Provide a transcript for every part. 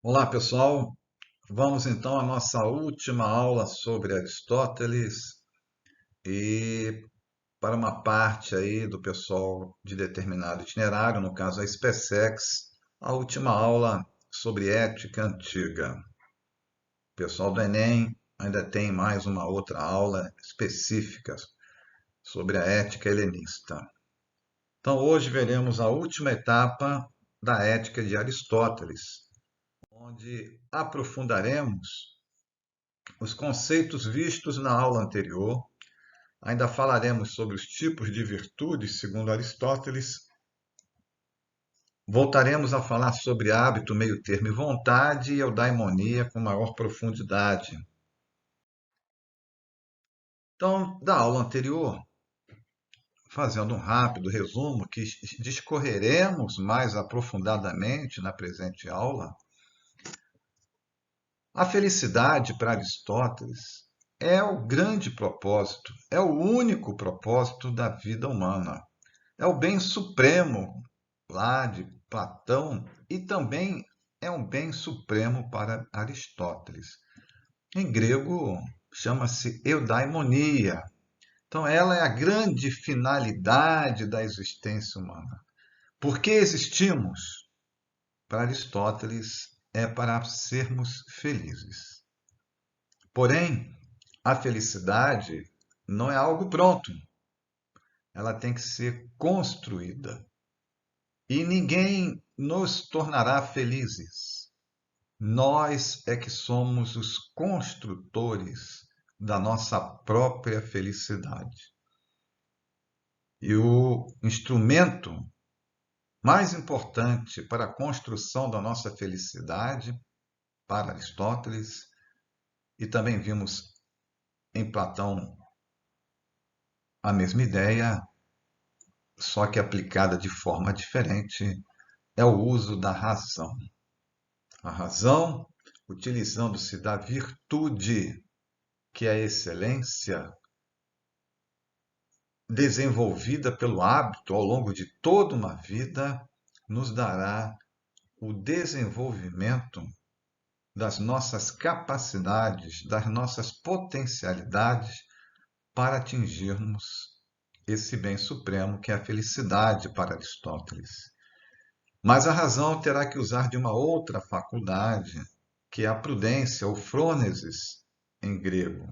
Olá, pessoal. Vamos então à nossa última aula sobre Aristóteles e para uma parte aí do pessoal de determinado itinerário, no caso a SpaceX, a última aula sobre ética antiga. O pessoal do Enem ainda tem mais uma outra aula específica sobre a ética helenista. Então, hoje veremos a última etapa da ética de Aristóteles, onde aprofundaremos os conceitos vistos na aula anterior. Ainda falaremos sobre os tipos de virtudes, segundo Aristóteles. Voltaremos a falar sobre hábito, meio-termo e vontade e eudaimonia com maior profundidade. Então, da aula anterior, fazendo um rápido resumo que discorreremos mais aprofundadamente na presente aula, a felicidade para Aristóteles é o grande propósito, é o único propósito da vida humana. É o bem supremo lá de Platão e também é um bem supremo para Aristóteles. Em grego chama-se eudaimonia. Então ela é a grande finalidade da existência humana. Por que existimos? Para Aristóteles é para sermos felizes. Porém, a felicidade não é algo pronto. Ela tem que ser construída. E ninguém nos tornará felizes. Nós é que somos os construtores da nossa própria felicidade. E o instrumento mais importante para a construção da nossa felicidade, para Aristóteles, e também vimos em Platão a mesma ideia, só que aplicada de forma diferente, é o uso da razão. A razão, utilizando-se da virtude, que é a excelência, desenvolvida pelo hábito ao longo de toda uma vida, nos dará o desenvolvimento das nossas capacidades, das nossas potencialidades para atingirmos esse bem supremo que é a felicidade para Aristóteles. Mas a razão terá que usar de uma outra faculdade, que é a prudência, ou frônesis em grego.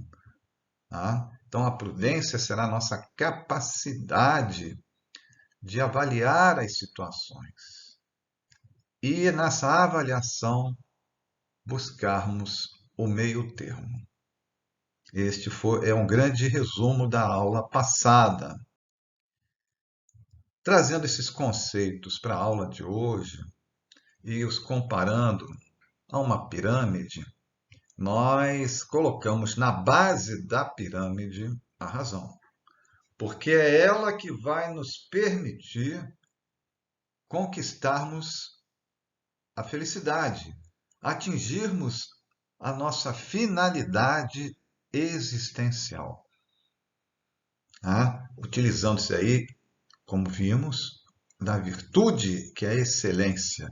Tá? Então, a prudência será a nossa capacidade de avaliar as situações e, nessa avaliação, buscarmos o meio termo. É um grande resumo da aula passada. Trazendo esses conceitos para a aula de hoje e os comparando a uma pirâmide, nós colocamos na base da pirâmide a razão, porque é ela que vai nos permitir conquistarmos a felicidade, atingirmos a nossa finalidade existencial. Utilizando-se aí, como vimos, da virtude que é a excelência.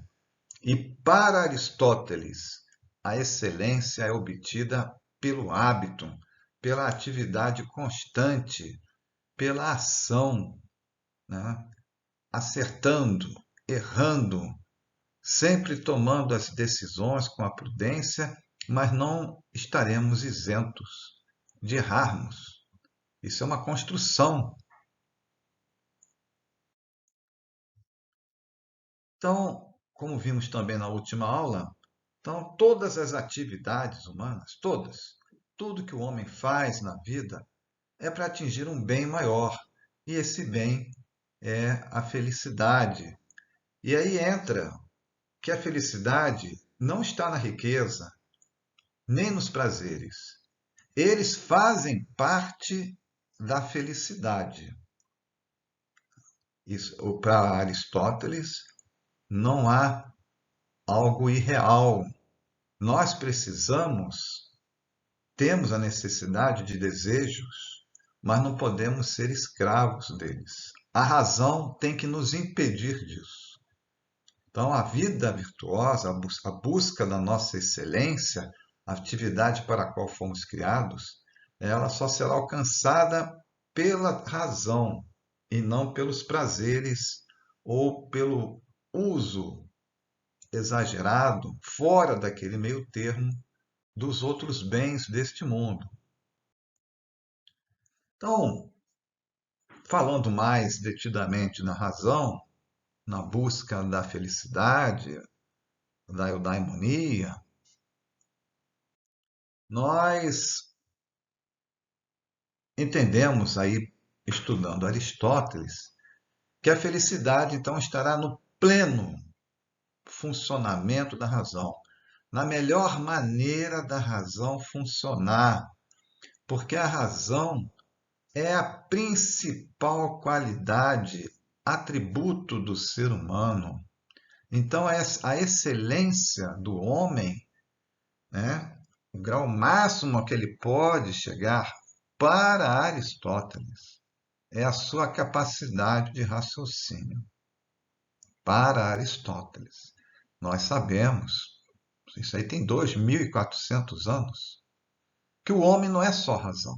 E para Aristóteles, a excelência é obtida pelo hábito, pela atividade constante, pela ação, né? Acertando, errando, sempre tomando as decisões com a prudência, mas não estaremos isentos de errarmos. Isso é uma construção. Então, como vimos também na última aula, então todas as atividades humanas, todas, tudo que o homem faz na vida é para atingir um bem maior. E esse bem é a felicidade. E aí entra que a felicidade não está na riqueza, nem nos prazeres. Eles fazem parte da felicidade. Isso, para Aristóteles, não há algo irreal. Nós precisamos, temos a necessidade de desejos, mas não podemos ser escravos deles. A razão tem que nos impedir disso. Então, a vida virtuosa, a busca da nossa excelência, a atividade para a qual fomos criados, ela só será alcançada pela razão e não pelos prazeres ou pelo uso exagerado, fora daquele meio termo, dos outros bens deste mundo. Então, falando mais detidamente na razão, na busca da felicidade, da eudaimonia, nós entendemos aí, estudando Aristóteles, que a felicidade então estará no pleno funcionamento da razão, na melhor maneira da razão funcionar, porque a razão é a principal qualidade, atributo do ser humano. Então, a excelência do homem, né, o grau máximo a que ele pode chegar para Aristóteles é a sua capacidade de raciocínio. Para Aristóteles. Nós sabemos, isso aí tem 2.400 anos, que o homem não é só razão.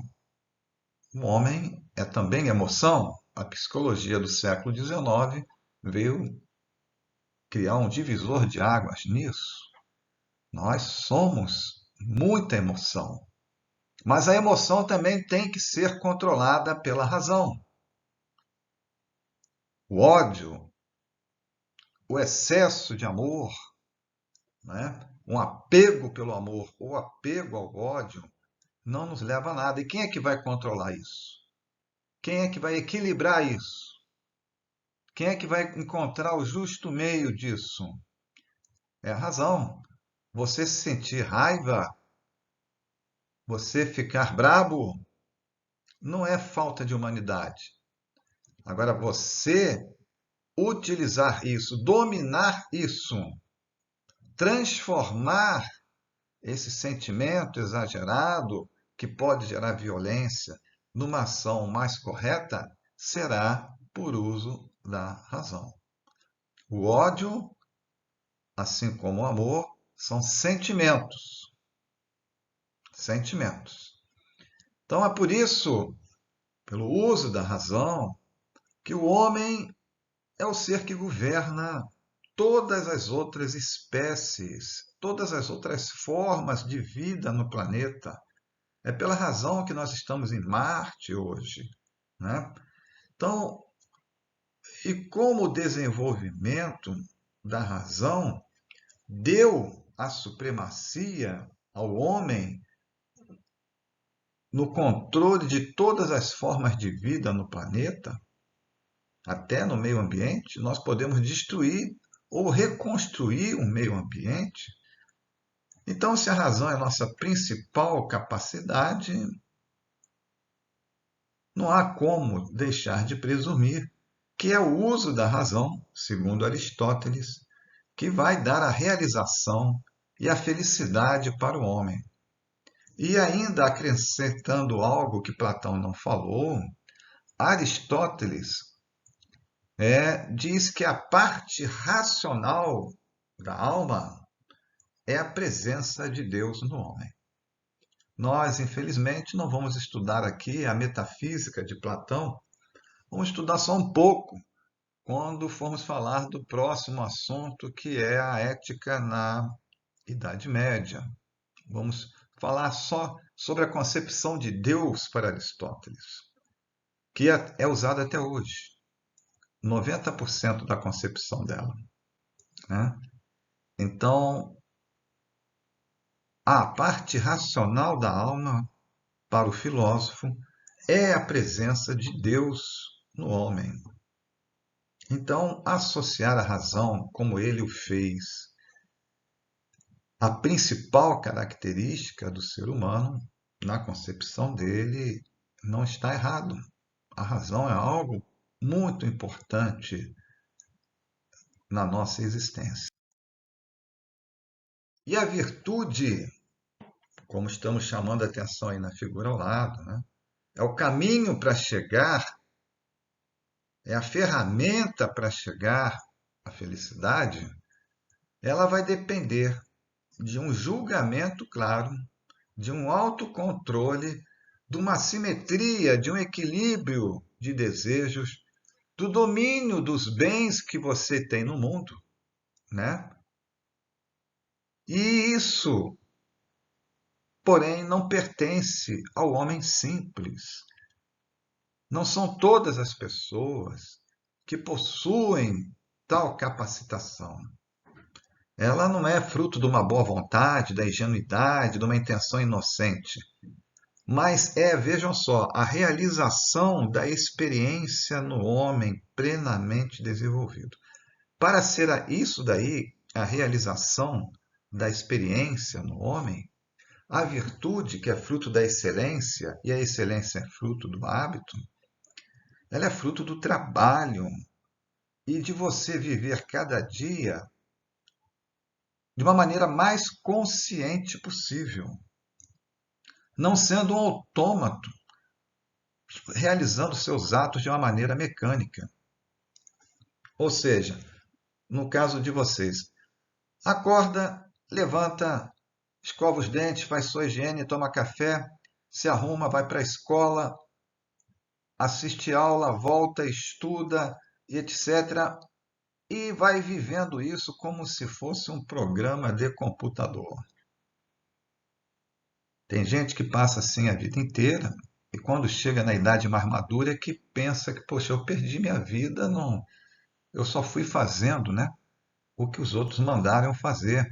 O homem é também emoção. A psicologia do século XIX veio criar um divisor de águas nisso. Nós somos muita emoção. Mas a emoção também tem que ser controlada pela razão. O ódio, o excesso de amor, né? Um apego pelo amor ou apego ao ódio, não nos leva a nada. E quem é que vai controlar isso? Quem é que vai equilibrar isso? Quem é que vai encontrar o justo meio disso? É a razão. Você se sentir raiva, você ficar brabo, não é falta de humanidade. Agora, você utilizar isso, dominar isso, transformar esse sentimento exagerado que pode gerar violência numa ação mais correta, será por uso da razão. O ódio, assim como o amor, são sentimentos. Sentimentos. Então é por isso, pelo uso da razão, que o homem é o ser que governa todas as outras espécies, todas as outras formas de vida no planeta. É pela razão que nós estamos em Marte hoje, né? Então, e como o desenvolvimento da razão deu a supremacia ao homem no controle de todas as formas de vida no planeta, até no meio ambiente, nós podemos destruir ou reconstruir o meio ambiente. Então, se a razão é a nossa principal capacidade, não há como deixar de presumir que é o uso da razão, segundo Aristóteles, que vai dar a realização e a felicidade para o homem. E ainda acrescentando algo que Platão não falou, Aristóteles diz que a parte racional da alma é a presença de Deus no homem. Nós, infelizmente, não vamos estudar aqui a metafísica de Platão, vamos estudar só um pouco quando formos falar do próximo assunto, que é a ética na Idade Média. Vamos falar só sobre a concepção de Deus para Aristóteles, que é usada até hoje. 90% da concepção dela, né? Então, a parte racional da alma, para o filósofo, é a presença de Deus no homem. Então, associar a razão, como ele o fez, a principal característica do ser humano, na concepção dele, não está errado. A razão é algo muito importante na nossa existência. E a virtude, como estamos chamando a atenção aí na figura ao lado, né? É o caminho para chegar, é a ferramenta para chegar à felicidade. ela vai depender de um julgamento claro, de um autocontrole, de uma simetria, de um equilíbrio de desejos, do domínio dos bens que você tem no mundo, né? E isso, porém, não pertence ao homem simples. Não são todas as pessoas que possuem tal capacitação. Ela não é fruto de uma boa vontade, da ingenuidade, de uma intenção inocente, mas vejam só, a realização da experiência no homem plenamente desenvolvido. Para ser isso daí, a realização da experiência no homem, a virtude, que é fruto da excelência, e a excelência é fruto do hábito, ela é fruto do trabalho e de você viver cada dia de uma maneira mais consciente possível, não sendo um autômato, realizando seus atos de uma maneira mecânica. Ou seja, no caso de vocês, acorda, levanta, escova os dentes, faz sua higiene, toma café, se arruma, vai para a escola, assiste aula, volta, estuda, etc. E vai vivendo isso como se fosse um programa de computador. Tem gente que passa assim a vida inteira e quando chega na idade mais madura é que pensa que, poxa, eu perdi minha vida, não, eu só fui fazendo, né, o que os outros mandaram fazer.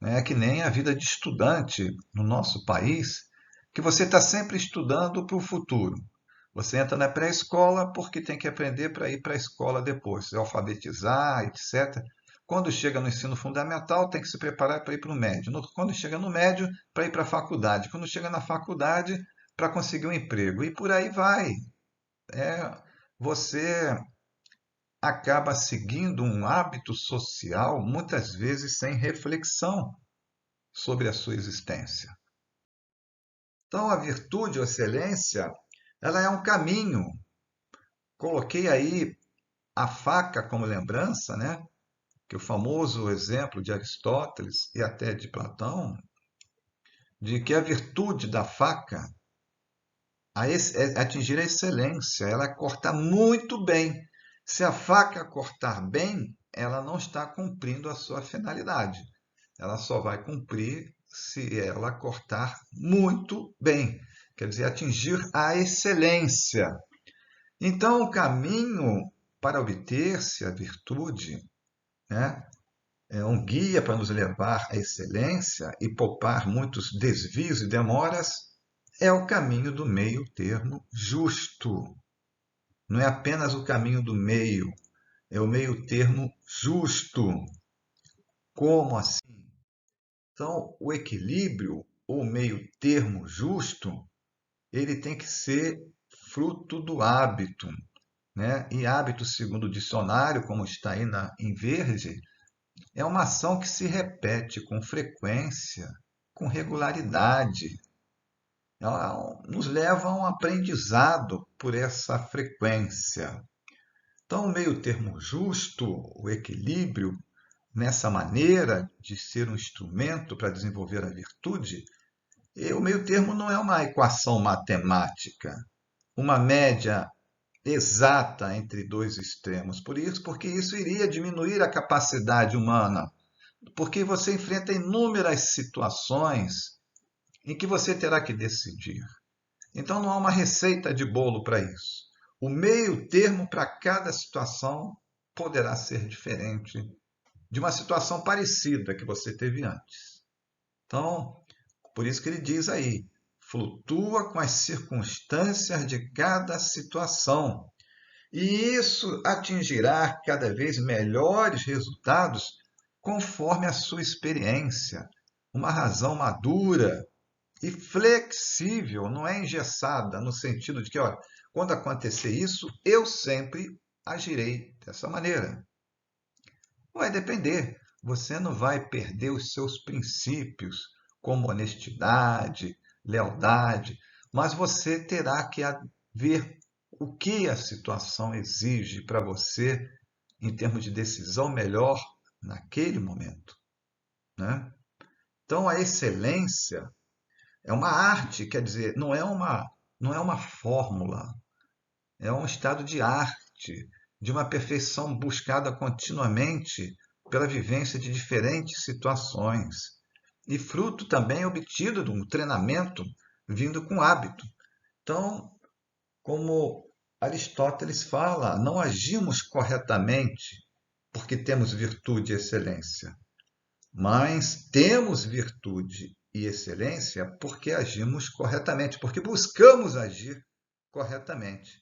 É que nem a vida de estudante no nosso país, que você está sempre estudando para o futuro. Você entra na pré-escola porque tem que aprender para ir para a escola depois, se alfabetizar, etc. Quando chega no ensino fundamental, tem que se preparar para ir para o médio. Quando chega no médio, para ir para a faculdade. Quando chega na faculdade, para conseguir um emprego. E por aí vai. Você acaba seguindo um hábito social, muitas vezes sem reflexão sobre a sua existência. Então, a virtude ou excelência, ela é um caminho. Coloquei aí a faca como lembrança, né? Que o famoso exemplo de Aristóteles e até de Platão, de que a virtude da faca é atingir a excelência, ela corta muito bem. Se a faca cortar bem, ela não está cumprindo a sua finalidade. Ela só vai cumprir se ela cortar muito bem, quer dizer, atingir a excelência. Então, o caminho para obter-se a virtude, né, é um guia para nos levar à excelência e poupar muitos desvios e demoras, é o caminho do meio termo justo. Não é apenas o caminho do meio, é o meio termo justo. Como assim? Então, o equilíbrio, ou meio termo justo, ele tem que ser fruto do hábito, né? E hábito, segundo o dicionário, como está aí em verde, é uma ação que se repete com frequência, com regularidade. Ela nos leva a um aprendizado por essa frequência. Então, o meio termo justo, o equilíbrio, nessa maneira de ser um instrumento para desenvolver a virtude, e o meio termo não é uma equação matemática, uma média exata entre dois extremos. Porque isso iria diminuir a capacidade humana, porque você enfrenta inúmeras situações em que você terá que decidir. Então não há uma receita de bolo para isso. O meio termo para cada situação poderá ser diferente de uma situação parecida que você teve antes. Então, por isso que ele diz aí, flutua com as circunstâncias de cada situação. E isso atingirá cada vez melhores resultados conforme a sua experiência. Uma razão madura e flexível, não é engessada, no sentido de que, olha, quando acontecer isso, eu sempre agirei dessa maneira. Vai depender. Você não vai perder os seus princípios, como honestidade, lealdade, mas você terá que ver o que a situação exige para você, em termos de decisão melhor, naquele momento, né? Então, a excelência é uma arte, quer dizer, não é uma fórmula, é um estado de arte, de uma perfeição buscada continuamente pela vivência de diferentes situações e fruto também obtido de um treinamento vindo com hábito. Então, como Aristóteles fala, não agimos corretamente porque temos virtude e excelência, mas temos virtude e excelência porque agimos corretamente, porque buscamos agir corretamente.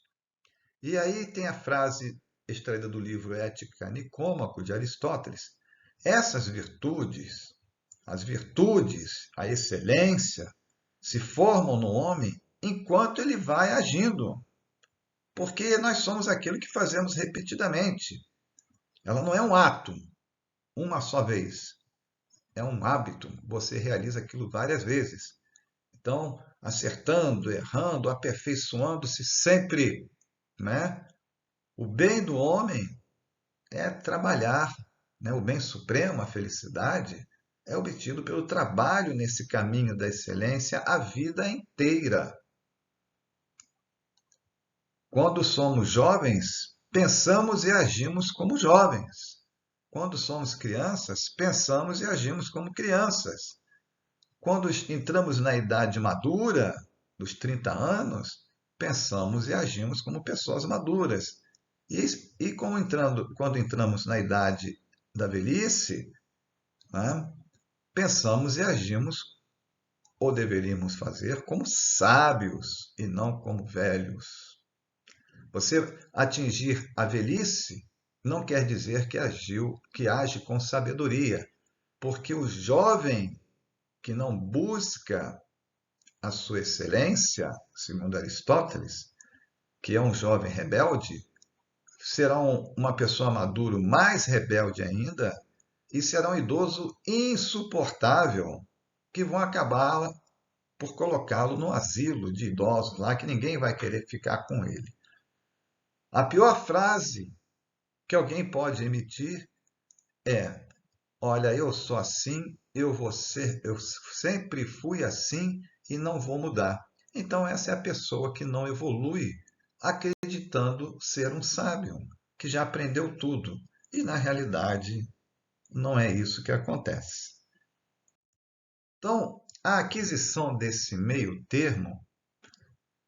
E aí tem a frase extraída do livro Ética Nicômaco, de Aristóteles. Essas virtudes, as virtudes, a excelência, se formam no homem enquanto ele vai agindo, porque nós somos aquilo que fazemos repetidamente. Ela não é um ato, uma só vez. É um hábito. Você realiza aquilo várias vezes. Então, acertando, errando, aperfeiçoando-se sempre, né? O bem do homem é trabalhar, né? O bem supremo, a felicidade, é obtido pelo trabalho nesse caminho da excelência a vida inteira. Quando somos jovens, pensamos e agimos como jovens. Quando somos crianças, pensamos e agimos como crianças. Quando entramos na idade madura, dos 30 anos, pensamos e agimos como pessoas maduras. E quando entramos na idade da velhice, né, pensamos e agimos, ou deveríamos fazer, como sábios e não como velhos. Você atingir a velhice não quer dizer que age com sabedoria, porque o jovem que não busca a sua excelência, segundo Aristóteles, que é um jovem rebelde, será uma pessoa madura mais rebelde ainda e será um idoso insuportável, que vão acabar por colocá-lo no asilo de idosos lá, que ninguém vai querer ficar com ele. A pior frase que alguém pode emitir é: olha, eu sou assim, eu sempre fui assim e não vou mudar. Então essa é a pessoa que não evolui, acreditando ser um sábio, que já aprendeu tudo. E na realidade não é isso que acontece. Então, a aquisição desse meio termo,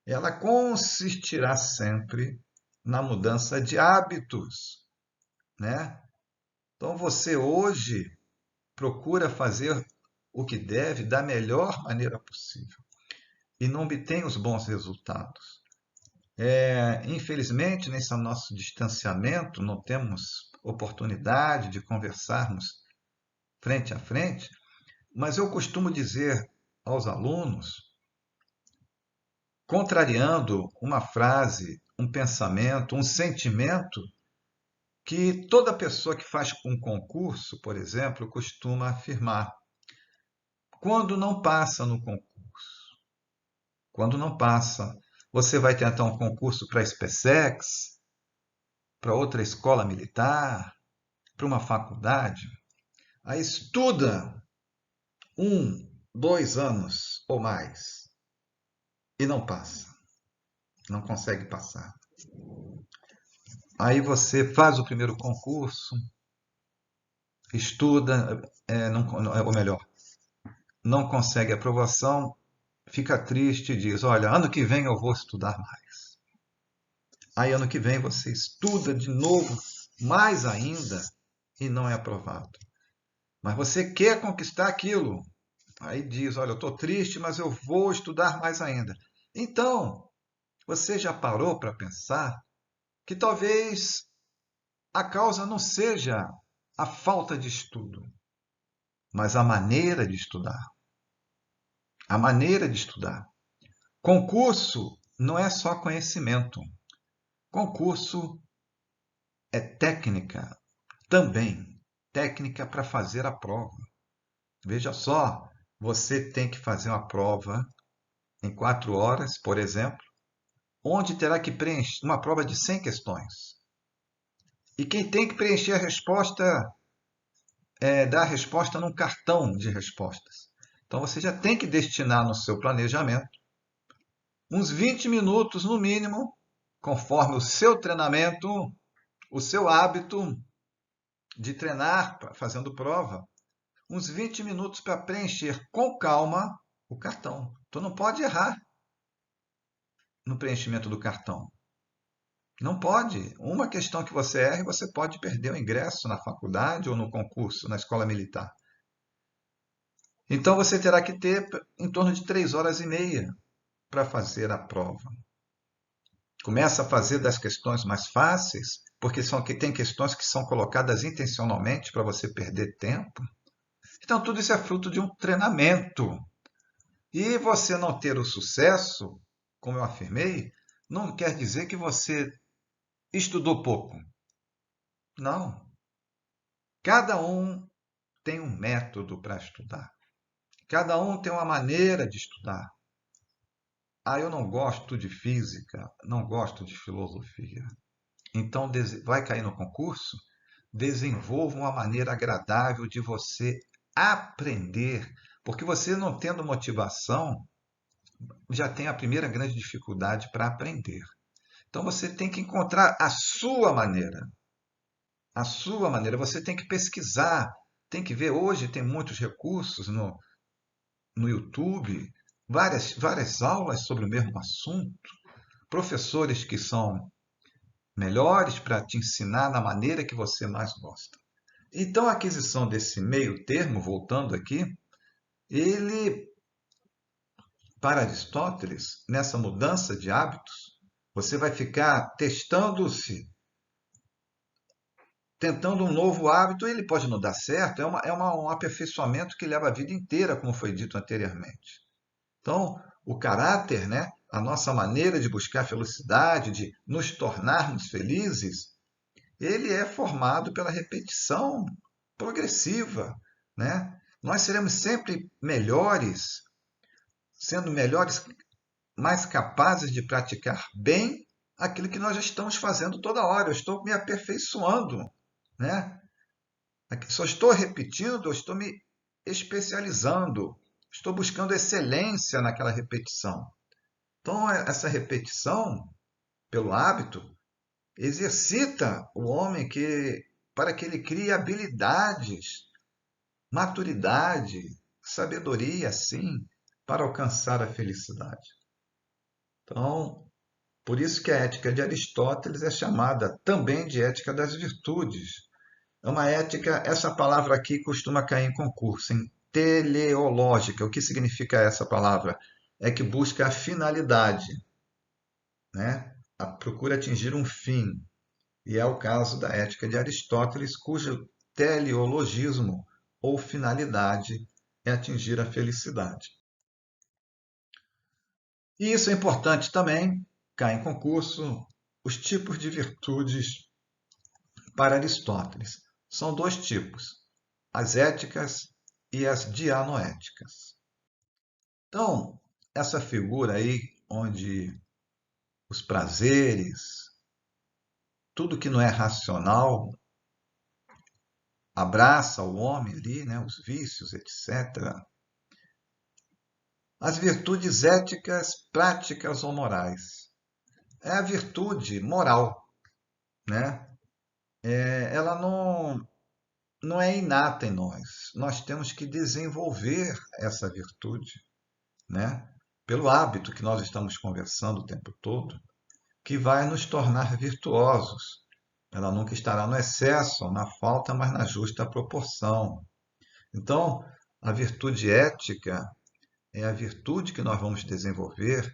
ela consistirá sempre na mudança de hábitos, né? Então você hoje procura fazer o que deve da melhor maneira possível e não obtém os bons resultados. Infelizmente, nesse nosso distanciamento, não temos oportunidade de conversarmos frente a frente, mas eu costumo dizer aos alunos, contrariando uma frase, um pensamento, um sentimento, que toda pessoa que faz um concurso, por exemplo, costuma afirmar. Quando não passa no concurso, quando não passa, você vai tentar um concurso para a SpaceX, para outra escola militar, para uma faculdade, aí estuda 2 anos ou mais e não passa, não consegue passar. Aí você faz o primeiro concurso, estuda, ou melhor, não consegue aprovação, fica triste e diz: olha, ano que vem eu vou estudar mais. Aí ano que vem você estuda de novo, mais ainda, e não é aprovado. Mas você quer conquistar aquilo. Aí diz: olha, eu estou triste, mas eu vou estudar mais ainda. Então, você já parou para pensar que talvez a causa não seja a falta de estudo, mas a maneira de estudar. A maneira de estudar. Concurso não é só conhecimento. Concurso é técnica também. Técnica para fazer a prova. Veja só, você tem que fazer uma prova em 4 horas, por exemplo, onde terá que preencher uma prova de 100 questões. E quem tem que preencher a resposta dar a resposta num cartão de respostas. Então você já tem que destinar no seu planejamento uns 20 minutos no mínimo, conforme o seu treinamento, o seu hábito de treinar fazendo prova, uns 20 minutos para preencher com calma o cartão. Tu não pode errar no preenchimento do cartão. Não pode. Uma questão que você erre, você pode perder o ingresso na faculdade ou no concurso, na escola militar. Então você terá que ter em torno de 3 horas e meia para fazer a prova. Começa a fazer das questões mais fáceis, porque tem questões que são colocadas intencionalmente para você perder tempo. Então tudo isso é fruto de um treinamento. E você não ter o sucesso, como eu afirmei, não quer dizer que você estudou pouco. Não. Cada um tem um método para estudar. Cada um tem uma maneira de estudar. Ah, eu não gosto de física, não gosto de filosofia. Então, vai cair no concurso? Desenvolva uma maneira agradável de você aprender. Porque você não tendo motivação, já tem a primeira grande dificuldade para aprender. Então, você tem que encontrar a sua maneira. A sua maneira. Você tem que pesquisar, tem que ver. Hoje tem muitos recursos no YouTube, várias aulas sobre o mesmo assunto, professores que são melhores para te ensinar na maneira que você mais gosta. Então, a aquisição desse meio termo, voltando aqui, ele, para Aristóteles, nessa mudança de hábitos, você vai ficar testando-se, tentando um novo hábito, ele pode não dar certo, um aperfeiçoamento que leva a vida inteira, como foi dito anteriormente. Então, o caráter, né, a nossa maneira de buscar felicidade, de nos tornarmos felizes, ele é formado pela repetição progressiva, né? Nós seremos sempre melhores, sendo melhores, mais capazes de praticar bem aquilo que nós já estamos fazendo toda hora. Eu estou me aperfeiçoando, né? Só estou repetindo, eu estou me especializando, estou buscando excelência naquela repetição. Então, essa repetição, pelo hábito, exercita o homem para que ele crie habilidades, maturidade, sabedoria, sim, para alcançar a felicidade. Então, por isso que a ética de Aristóteles é chamada também de ética das virtudes. É uma ética, essa palavra aqui costuma cair em concurso, em teleológica. O que significa essa palavra? É que busca a finalidade, né? Procura atingir um fim. E é o caso da ética de Aristóteles, cujo teleologismo ou finalidade é atingir a felicidade. E isso é importante também, cai em concurso, os tipos de virtudes para Aristóteles. São dois tipos, as éticas e as dianoéticas. Então, essa figura aí, onde os prazeres, tudo que não é racional, abraça o homem ali, né, os vícios, etc. As virtudes éticas, práticas ou morais. É a virtude moral, né? Ela não é inata em nós. Nós temos que desenvolver essa virtude, né? Pelo hábito que nós estamos conversando o tempo todo, que vai nos tornar virtuosos. Ela nunca estará no excesso, na falta, mas na justa proporção. Então, a virtude ética é a virtude que nós vamos desenvolver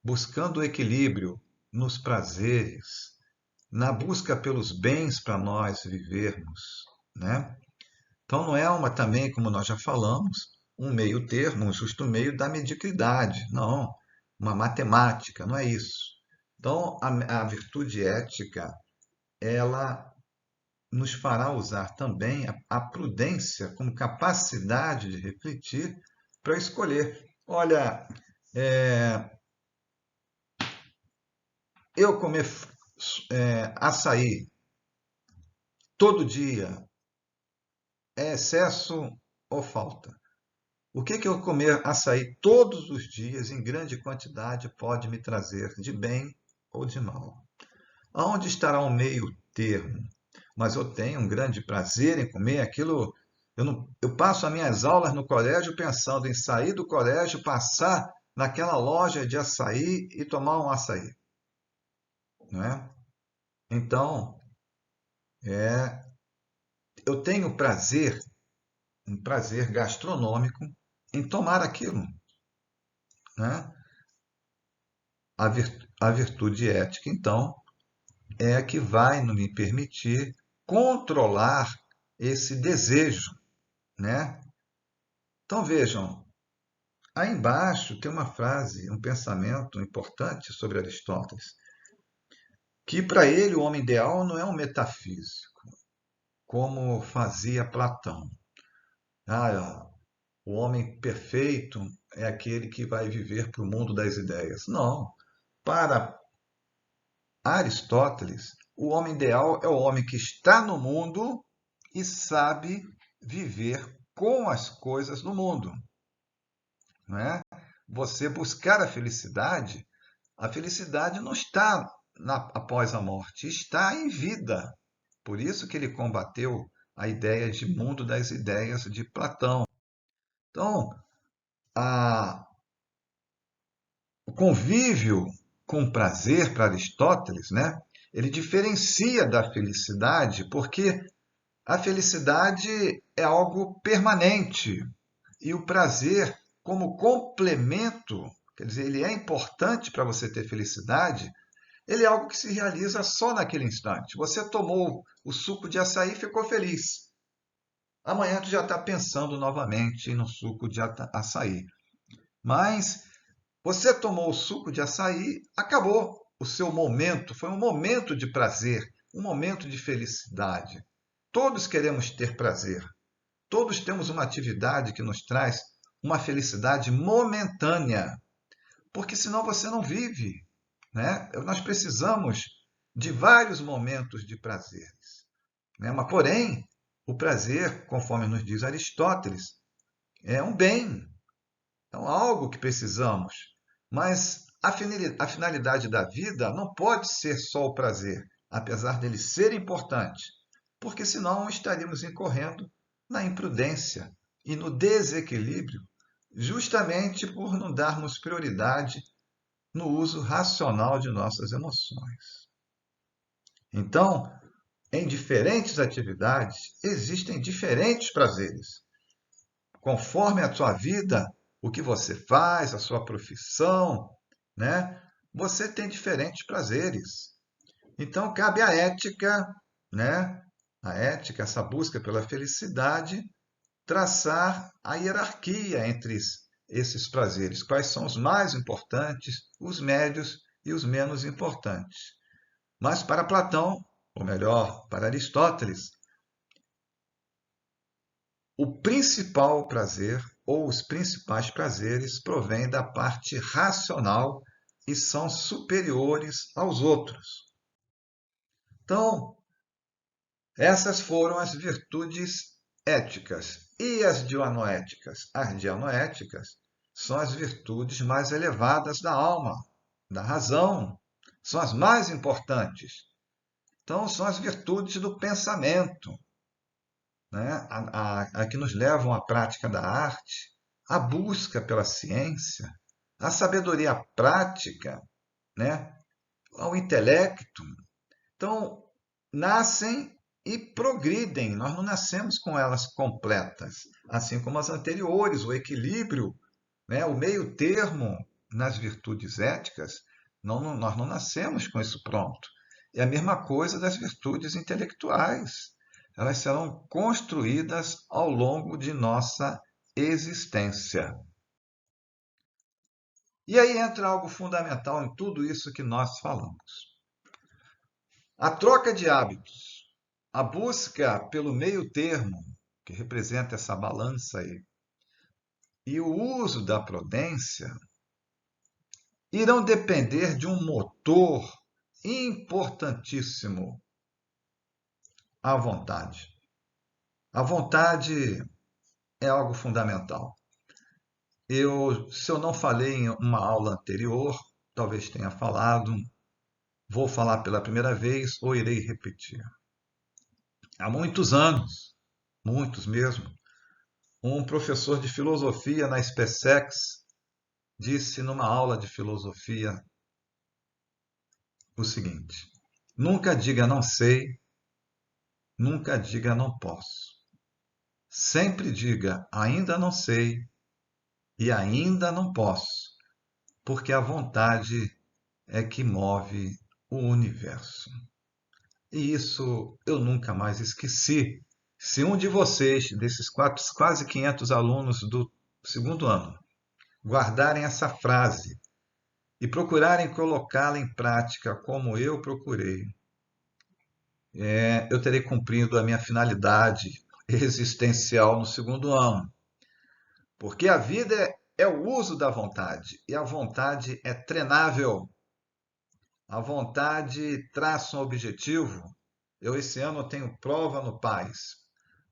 buscando o equilíbrio nos prazeres, na busca pelos bens para nós vivermos, né? Então não é também, como nós já falamos, um meio termo, um justo meio da mediocridade, não, uma matemática, não é isso. Então a virtude ética, ela nos fará usar também a prudência como capacidade de refletir para escolher. Olha, é, eu comer açaí todo dia é excesso ou falta? O que que eu comer açaí todos os dias em grande quantidade pode me trazer de bem ou de mal? Aonde estará o meio termo? Mas eu tenho um grande prazer em comer aquilo. Eu passo as minhas aulas no colégio pensando em sair do colégio, passar naquela loja de açaí e tomar um açaí, não é? Então, é, eu tenho prazer, um prazer gastronômico em tomar aquilo, né? A virtude ética, então, é a que vai me permitir controlar esse desejo, né? Então vejam, aí embaixo tem uma frase, um pensamento importante sobre Aristóteles, que para ele o homem ideal não é um metafísico, como fazia Platão. Ah, o homem perfeito é aquele que vai viver para o mundo das ideias. Não. Para Aristóteles, o homem ideal é o homem que está no mundo e sabe viver com as coisas do mundo, não é? Você buscar a felicidade não está após a morte, está em vida. Por isso que ele combateu a ideia de mundo das ideias de Platão. Então, a, o convívio com prazer para Aristóteles, né? Ele diferencia da felicidade porque a felicidade é algo permanente e o prazer, como complemento, quer dizer, ele é importante para você ter felicidade, ele é algo que se realiza só naquele instante. Você tomou o suco de açaí e ficou feliz. Amanhã tu já está pensando novamente no suco de açaí. Mas você tomou o suco de açaí, acabou o seu momento, foi um momento de prazer, um momento de felicidade. Todos queremos ter prazer. Todos temos uma atividade que nos traz uma felicidade momentânea, porque senão você não vive, né? Nós precisamos de vários momentos de prazeres, né? Mas, porém, o prazer, conforme nos diz Aristóteles, é um bem, é algo que precisamos. Mas a finalidade da vida não pode ser só o prazer, apesar dele ser importante, porque senão estaríamos incorrendo na imprudência e no desequilíbrio, justamente por não darmos prioridade no uso racional de nossas emoções. Então, em diferentes atividades, existem diferentes prazeres. Conforme a sua vida, o que você faz, a sua profissão, né? Você tem diferentes prazeres. Então, cabe à ética, né? A ética, essa busca pela felicidade, traçar a hierarquia entre esses prazeres. Quais são os mais importantes, os médios e os menos importantes. Mas para Platão, ou melhor, para Aristóteles, o principal prazer ou os principais prazeres provêm da parte racional e são superiores aos outros. Então, essas foram as virtudes éticas. E as dianoéticas? As dianoéticas são as virtudes mais elevadas da alma, da razão, são as mais importantes. Então, são as virtudes do pensamento, né? A que nos levam à prática da arte, à busca pela ciência, à sabedoria prática, né? Ao intelecto. Então, nascem e progridem, nós não nascemos com elas completas, assim como as anteriores, o equilíbrio, né? O meio termo nas virtudes éticas, nós não nascemos com isso pronto. É a mesma coisa das virtudes intelectuais. Elas serão construídas ao longo de nossa existência. E aí entra algo fundamental em tudo isso que nós falamos. A troca de hábitos, a busca pelo meio termo, que representa essa balança aí, e o uso da prudência irão depender de um motor importantíssimo, a vontade. A vontade é algo fundamental. Se eu não falei em uma aula anterior, talvez tenha falado, vou falar pela primeira vez ou irei repetir. Há muitos anos, muitos mesmo, um professor de filosofia na SpaceX disse numa aula de filosofia o seguinte: nunca diga não sei, nunca diga não posso. Sempre diga ainda não sei e ainda não posso, porque a vontade é que move o universo. E isso eu nunca mais esqueci. Se um de vocês, desses quase 500 alunos do segundo ano, guardarem essa frase e procurarem colocá-la em prática como eu procurei, eu terei cumprido a minha finalidade existencial no segundo ano. Porque a vida é o uso da vontade e a vontade é treinável. A vontade traça um objetivo. Eu, esse ano, tenho prova no PAS.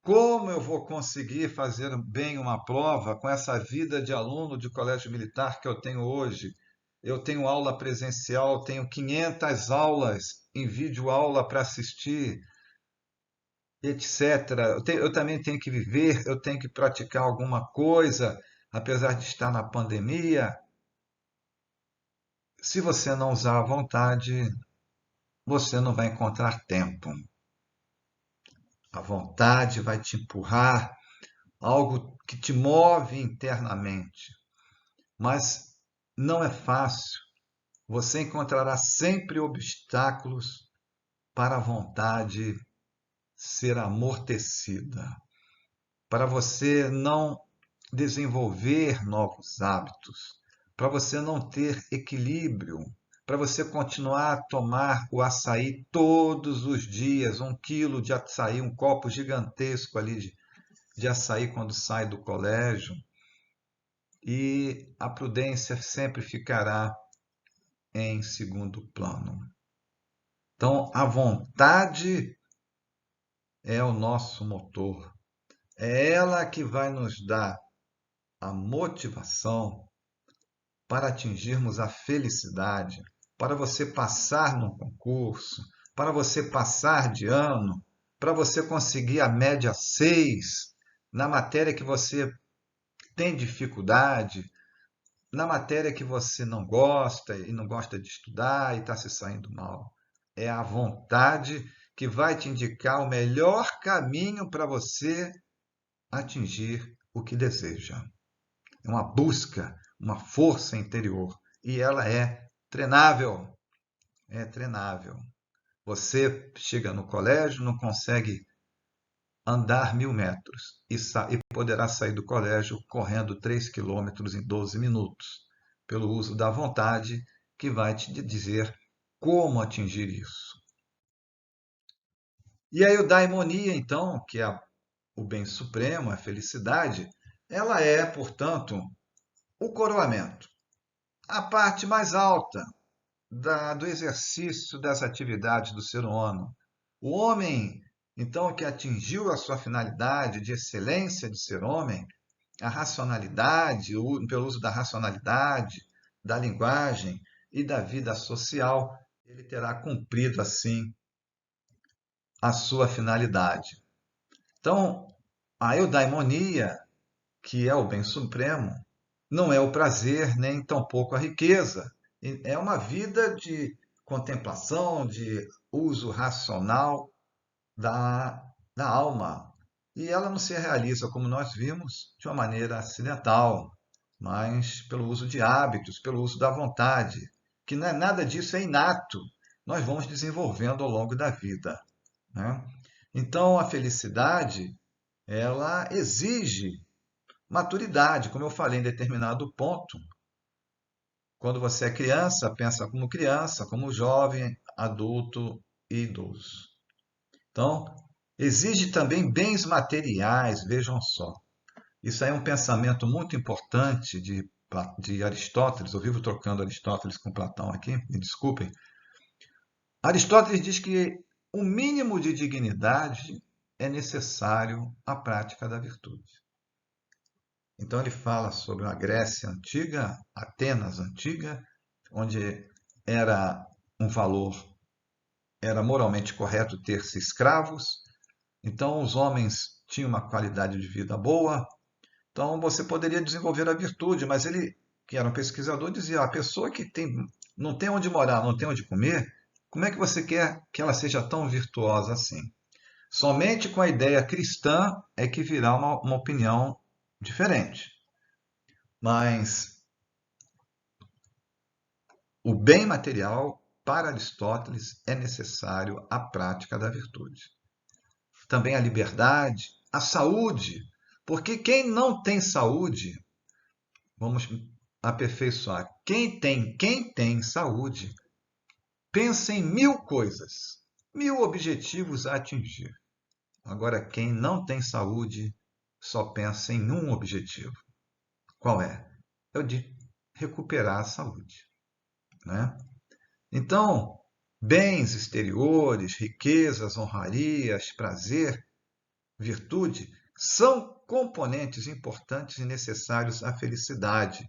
Como eu vou conseguir fazer bem uma prova com essa vida de aluno de colégio militar que eu tenho hoje? Eu tenho aula presencial, tenho 500 aulas em videoaula para assistir, etc. Eu também tenho que viver, eu tenho que praticar alguma coisa, apesar de estar na pandemia. Se você não usar a vontade, você não vai encontrar tempo. A vontade vai te empurrar, algo que te move internamente. Mas não é fácil. Você encontrará sempre obstáculos para a vontade ser amortecida, para você não desenvolver novos hábitos, para você não ter equilíbrio, para você continuar a tomar o açaí todos os dias, 1 quilo de açaí, um copo gigantesco ali de açaí quando sai do colégio, e a prudência sempre ficará em segundo plano. Então, a vontade é o nosso motor. É ela que vai nos dar a motivação para atingirmos a felicidade, para você passar num concurso, para você passar de ano, para você conseguir a média 6 na matéria que você tem dificuldade, na matéria que você não gosta e não gosta de estudar e está se saindo mal. É a vontade que vai te indicar o melhor caminho para você atingir o que deseja. É uma busca, uma força interior. E ela é treinável. É treinável. Você chega no colégio, não consegue andar 1.000 metros e poderá sair do colégio correndo 3 quilômetros em 12 minutos, pelo uso da vontade que vai te dizer como atingir isso. E a eudaimonia, então, que é o bem supremo, a felicidade, ela é, portanto, o coroamento, a parte mais alta do exercício das atividades do ser humano. O homem, então, que atingiu a sua finalidade de excelência de ser homem, a racionalidade, pelo uso da racionalidade, da linguagem e da vida social, ele terá cumprido, assim, a sua finalidade. Então, a eudaimonia, que é o bem supremo, não é o prazer nem tampouco a riqueza. É uma vida de contemplação, de uso racional da, da alma. E ela não se realiza, como nós vimos, de uma maneira acidental, mas pelo uso de hábitos, pelo uso da vontade, que não é nada disso, é inato. Nós vamos desenvolvendo ao longo da vida, né? Então, a felicidade, ela exige maturidade, como eu falei em determinado ponto. Quando você é criança, pensa como jovem, adulto e idoso. Então, exige também bens materiais, vejam só. Isso aí é um pensamento muito importante de Aristóteles. Eu vivo trocando Aristóteles com Platão aqui, me desculpem. Aristóteles diz que o mínimo de dignidade é necessário a prática da virtude. Então ele fala sobre a Grécia antiga, Atenas antiga, onde era um valor, era moralmente correto ter-se escravos, então os homens tinham uma qualidade de vida boa, então você poderia desenvolver a virtude, mas ele, que era um pesquisador, dizia: a pessoa que não tem onde morar, não tem onde comer, como é que você quer que ela seja tão virtuosa assim? Somente com a ideia cristã é que virá uma opinião diferente. Mas o bem material, para Aristóteles, é necessário a prática da virtude. Também a liberdade, a saúde, porque quem não tem saúde, vamos aperfeiçoar, quem tem saúde, pensa em 1000 coisas, 1000 objetivos a atingir. Agora, quem não tem saúde, só pensa em um objetivo. Qual é? É o de recuperar a saúde, né? Então, bens exteriores, riquezas, honrarias, prazer, virtude, são componentes importantes e necessários à felicidade.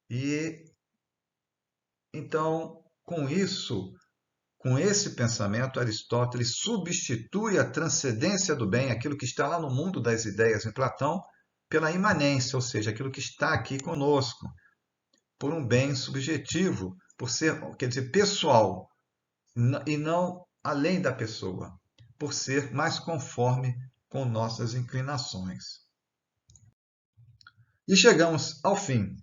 E então, com isso, com esse pensamento, Aristóteles substitui a transcendência do bem, aquilo que está lá no mundo das ideias em Platão, pela imanência, ou seja, aquilo que está aqui conosco, por um bem subjetivo, por ser, quer dizer, pessoal, e não além da pessoa, por ser mais conforme com nossas inclinações. E chegamos ao fim.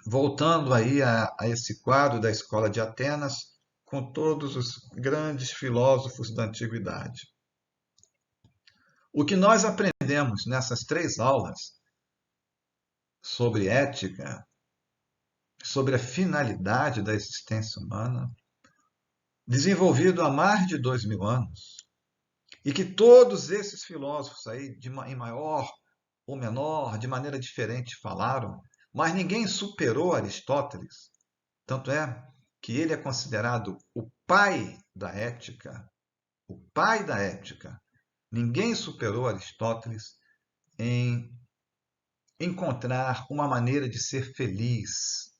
Voltando aí a esse quadro da Escola de Atenas, com todos os grandes filósofos da antiguidade. O que nós aprendemos nessas 3 aulas sobre ética, sobre a finalidade da existência humana, desenvolvido há mais de 2000 anos, e que todos esses filósofos aí, em maior ou menor, de maneira diferente, falaram, mas ninguém superou Aristóteles. Tanto é que ele é considerado o pai da ética. O pai da ética. Ninguém superou Aristóteles em encontrar uma maneira de ser feliz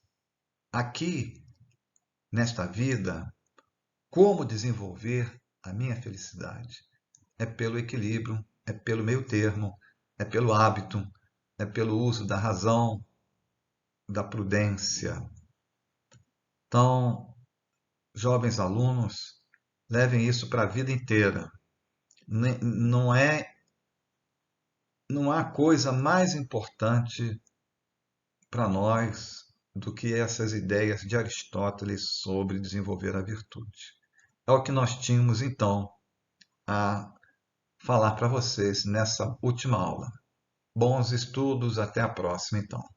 aqui, nesta vida. Como desenvolver a minha felicidade? É pelo equilíbrio, é pelo meio termo, é pelo hábito, é pelo uso da razão, da prudência. Então, jovens alunos, levem isso para a vida inteira. Não há coisa mais importante para nós do que essas ideias de Aristóteles sobre desenvolver a virtude. É o que nós tínhamos, então, a falar para vocês nessa última aula. Bons estudos, até a próxima, então.